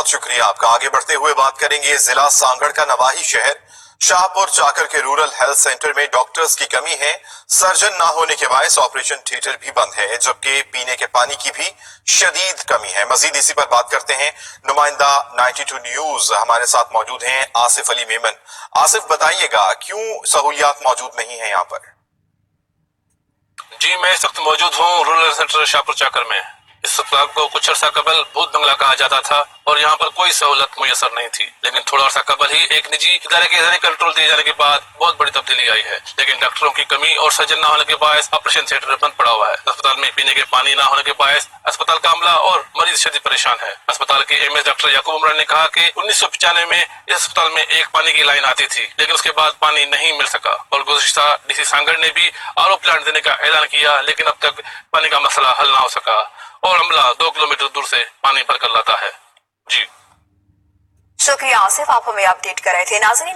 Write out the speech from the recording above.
بہت شکریہ آپ کا. آگے بڑھتے ہوئے بات کریں گے ضلع سانگڑ کا نواحی شہر شاہپور چاکر کے رورل ہیلتھ سینٹر میں ڈاکٹرز کی کمی ہے. سرجن نہ ہونے کے باعث آپریشن تھیٹر بھی بند ہے، جبکہ پینے کے پانی کی بھی شدید کمی ہے. مزید اسی پر بات کرتے ہیں. نمائندہ 92 نیوز ہمارے ساتھ موجود ہیں آصف علی میمن. آصف بتائیے گا کیوں سہولیات موجود نہیں ہیں یہاں پر؟ جی میں اس وقت موجود ہوں رورل ہیلتھ سینٹر شاہپور چاکر میں. اس اسپتال کو کچھ عرصہ قبل بھوت بنگلہ کہا جاتا تھا اور یہاں پر کوئی سہولت میسر نہیں تھی، لیکن تھوڑا عرصہ قبل ہی ایک نجی ادارے کے ذریعے کنٹرول دیے جانے کے بعد بہت بڑی تبدیلی آئی ہے. لیکن ڈاکٹروں کی کمی اور سرجن نہ ہونے کے باعث آپریشن تھیٹر بند پڑا ہوا ہے. اسپتال میں پینے کے پانی نہ ہونے کے باعث اسپتال کا عملہ اور مریض شدید پریشان ہے. اسپتال کے ایم ایس ڈاکٹر یعقوب عمران نے کہا کہ 1995 میں اس اسپتال میں ایک پانی کی لائن آتی تھی، لیکن اس کے بعد پانی نہیں مل سکا اور گزشتہ ڈی سی سانگڑ نے بھی آر او پلانٹ دینے کا اعلان کیا، لیکن اب تک پانی کا مسئلہ حل نہ ہو سکا اور عملہ 2 کلومیٹر دور سے پانی بھر کر لاتا ہے. جی شکریہ آصف، آپ ہمیں اپڈیٹ کر رہے تھے. ناظرین